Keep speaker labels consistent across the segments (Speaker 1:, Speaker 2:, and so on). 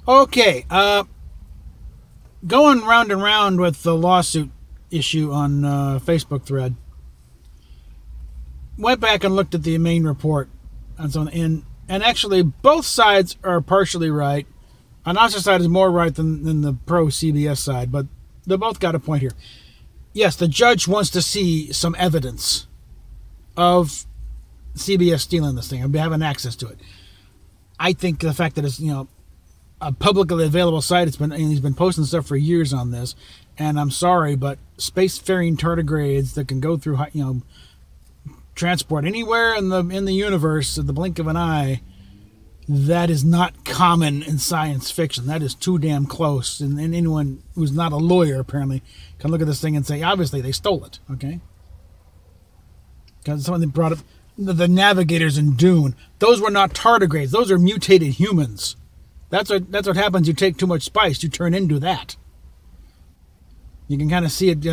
Speaker 1: Okay, going round and round with the lawsuit issue on Facebook thread. Went back and looked at the main report and so on, and actually both sides are partially right. Anonymous side is more right than the pro CBS side, but they both got a point here. Yes, the judge wants to see some evidence of CBS stealing this thing and having access to it. I think the fact that it's a publicly available site, he's been posting stuff for years on this, and I'm sorry, but spacefaring tardigrades that can go through transport anywhere in the universe at the blink of an eye, that is not common in science fiction. That is too damn close. And anyone who's not a lawyer, apparently, can look at this thing and say, obviously, they stole it, okay? Because someone brought up the navigators in Dune. Those were not tardigrades. Those are mutated humans. That's what happens. You take too much spice. You turn into that. You can kind of see it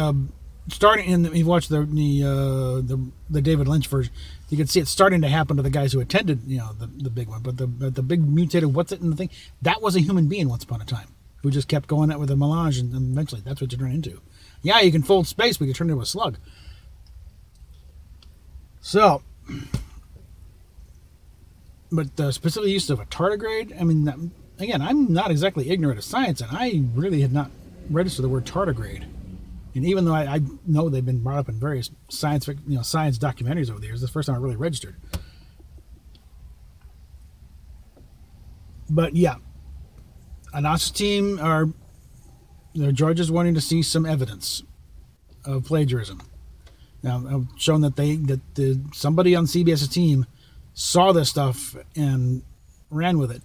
Speaker 1: starting in. If you watch the David Lynch version, you can see it starting to happen to the guys who attended, the big one. But the big mutated what's it in the thing, that was a human being once upon a time who just kept going at with a melange, and eventually that's what you turn into. Yeah, you can fold space, but you turn into a slug. So, but the specific use of a tardigrade, I mean, again, I'm not exactly ignorant of science, and I really had not registered the word tardigrade. And even though I know they've been brought up in various science documentaries over the years, this is the first time I really registered. But yeah, Anonymous team the judges wanting to see some evidence of plagiarism. Now, I've shown that somebody on CBS's team saw this stuff and ran with it.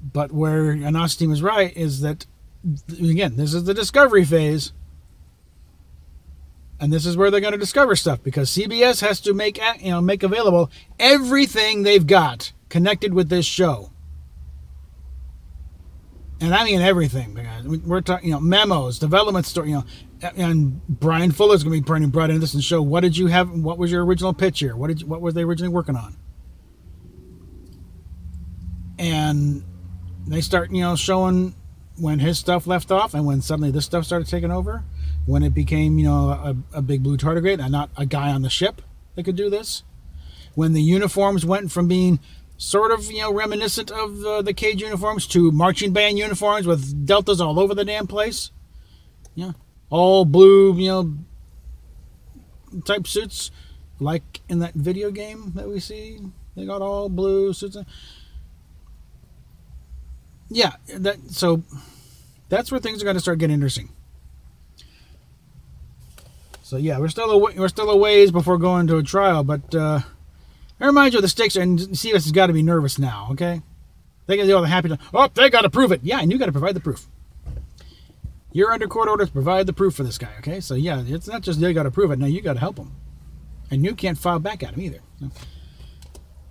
Speaker 1: But where Anonymous team is right is that, again, this is the discovery phase. And this is where they're going to discover stuff, because CBS has to make available everything they've got connected with this show. And I mean everything. We're talking, memos, development story, and Brian Fuller's going to be brought into this and show what did you have, what was your original pitch here, what were they originally working on, and they start showing when his stuff left off and when suddenly this stuff started taking over. When it became, a big blue tardigrade and not a guy on the ship that could do this. When the uniforms went from being sort of, reminiscent of the cage uniforms to marching band uniforms with deltas all over the damn place. Yeah. All blue, type suits. Like in that video game that we see. They got all blue suits. Yeah. So that's where things are going to start getting interesting. So yeah, we're still a ways before going to a trial, but I remind you of the stakes, and CBS has got to be nervous now, okay? They get all the happy. They got to prove it. Yeah, and you got to provide the proof. You're under court order to provide the proof for this guy, okay? So yeah, it's not just they got to prove it. No, you got to help him, and you can't file back at him either. So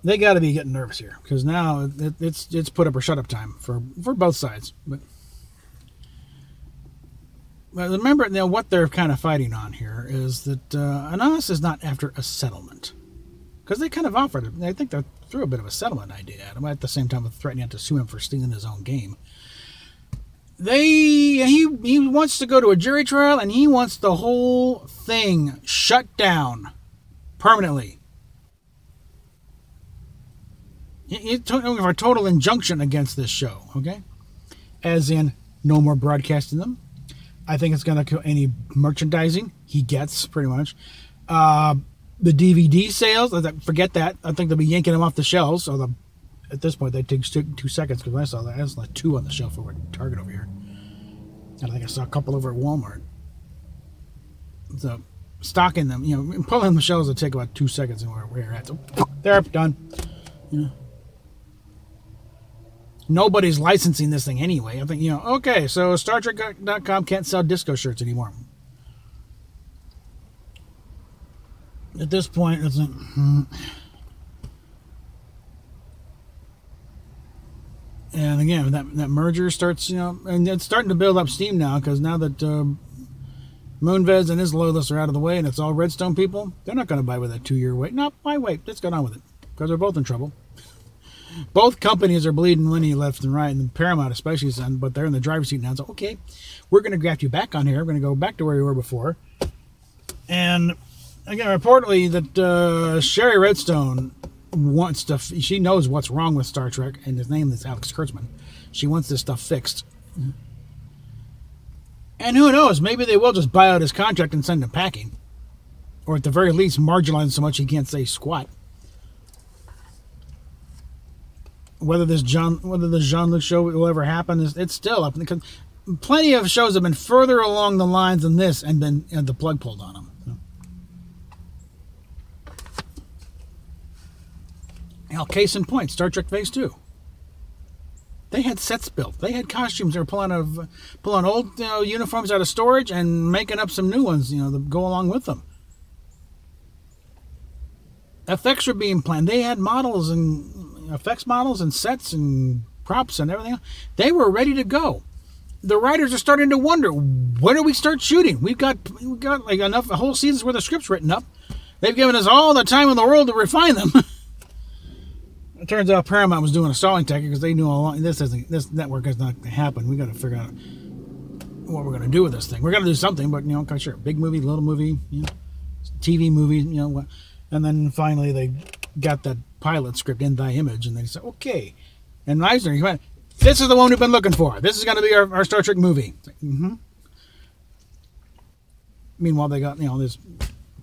Speaker 1: they got to be getting nervous here, because now it's put up or shut up time for both sides, but. But remember, what they're kind of fighting on here is that Anonymous is not after a settlement. Because they kind of offered it. I think they threw a bit of a settlement idea at him, at the same time with threatening to sue him for stealing his own game. He wants to go to a jury trial, and he wants the whole thing shut down permanently. He's looking for a total injunction against this show, okay? As in, no more broadcasting them. I think it's going to kill any merchandising he gets, pretty much. The DVD sales, forget that. I think they'll be yanking them off the shelves. So at this point, they take 2 seconds, because when I saw that, there's like 2 on the shelf over at Target over here. And I think I saw a couple over at Walmart. So stocking them, pulling them the shelves will take about 2 seconds, and where you're at. So they're done. Nobody's licensing this thing anyway. I think, okay, so StarTrek.com can't sell disco shirts anymore. At this point, it's like, and again, that merger starts, and it's starting to build up steam now, because now that Moonves and his loyalists are out of the way, and it's all Redstone people, they're not going to buy with a 2-year wait. No, why wait? Let's get on with it, because they're both in trouble. Both companies are bleeding money left and right, and Paramount especially, but they're in the driver's seat now. So, okay, we're going to graft you back on here. We're going to go back to where we were before. And, again, reportedly that Sherry Redstone wants to... She knows what's wrong with Star Trek, and his name is Alex Kurtzman. She wants this stuff fixed. And who knows, maybe they will just buy out his contract and send him packing. Or at the very least, marginalize him so much he can't say squat. Whether this Jean-Luc show will ever happen, it's still up. Because plenty of shows have been further along the lines than this and been the plug pulled on them. Now, case in point, Star Trek Phase 2. They had sets built. They had costumes. They were pulling old uniforms out of storage and making up some new ones, that go along with them. Effects were being planned. They had models and effects models and sets and props and everything else. They were ready to go. The writers are starting to wonder, when do we start shooting? We've got like enough, a whole season's worth of scripts written up. They've given us all the time in the world to refine them. It turns out Paramount was doing a stalling tactic because they knew all along this network is not going to happen. We got to figure out what we're going to do with this thing. We're going to do something, but sure, big movie, little movie, TV movie, and then finally they got that pilot script in thy image, and they said, okay. And Eisner, he went, this is the one we've been looking for. This is going to be our Star Trek movie. Like, Meanwhile, they got there's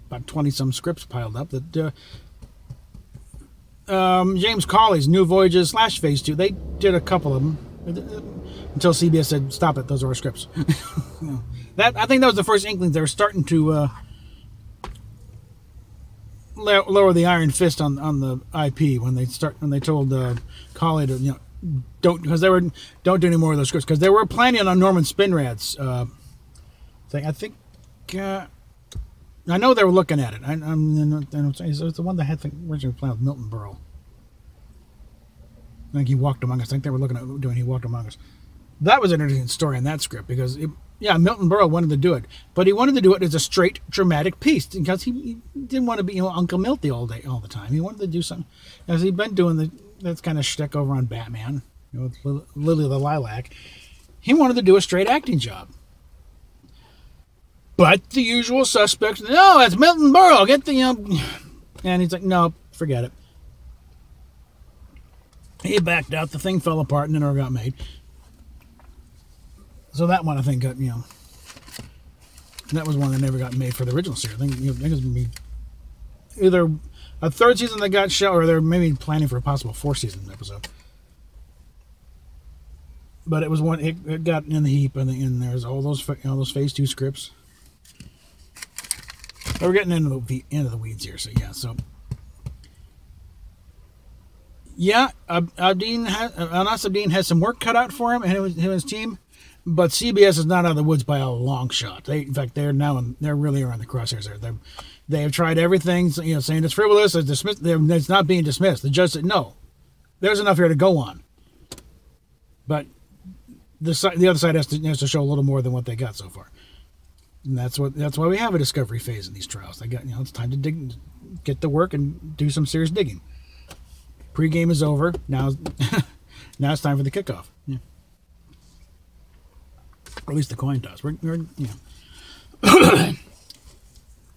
Speaker 1: about 20-some scripts piled up that. James Cawley's New Voyages / Phase 2, they did a couple of them until CBS said, stop it, those are our scripts. I think that was the first inklings they were starting to lower the iron fist on the IP when they told Cawley to don't do any more of those scripts, because they were planning on Norman Spinrad's thing. I think I know they were looking at it. It's the one that had originally planned with Milton Berle. I think He Walked Among Us. I think they were looking at doing He Walked Among Us. That was an interesting story in that script because, Milton Berle wanted to do it, but he wanted to do it as a straight dramatic piece because he didn't want to be Uncle Milty all the time. He wanted to do something, as he'd been doing that kind of shtick over on Batman, with Lily the Lilac. He wanted to do a straight acting job. But the usual suspects, no, it's Milton Berle, get the, and he's like, no, forget it. He backed out, the thing fell apart, and it never got made. So that one, I think, got, that was one that never got made for the original series. I think it's going to be either a third season that got shot, or they're maybe planning for a possible 4th-season episode. But it was one, it got in the heap, and there's all those Phase 2 scripts. But we're getting into the weeds here, Anas Abdeen has some work cut out for him and his team, but CBS is not out of the woods by a long shot. In fact, they're really around the crosshairs there. They have tried everything, saying it's frivolous, it's dismissed. It's not being dismissed. The judge said, no, there's enough here to go on. But the other side has to show a little more than what they got so far. And that's why we have a discovery phase in these trials. They got it's time to get to work and do some serious digging. Pre-game is over. Now it's time for the kickoff. Yeah. Or at least the coin toss.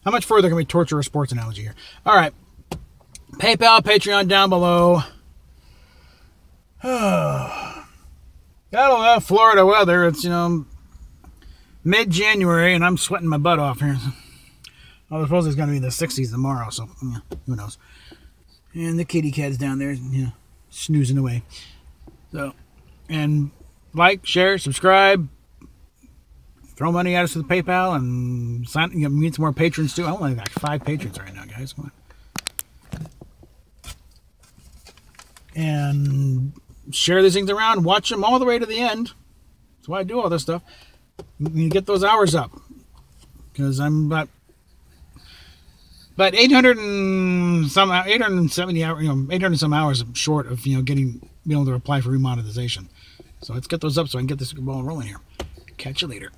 Speaker 1: How much further can we torture a sports analogy here? All right. PayPal, Patreon down below. Florida weather. It's mid-January, and I'm sweating my butt off here. I suppose it's going to be in the 60s tomorrow, so who knows. And the kitty cat's down there, snoozing away. So, and like, share, subscribe, throw money at us with the PayPal, and meet some more patrons too. I only got 5 patrons right now, guys. Come on. And share these things around. Watch them all the way to the end. That's why I do all this stuff. You get those hours up, because I'm about 870 hours, 800 some hours short of being able to apply for remonetization. So let's get those up so I can get this ball rolling here. Catch you later.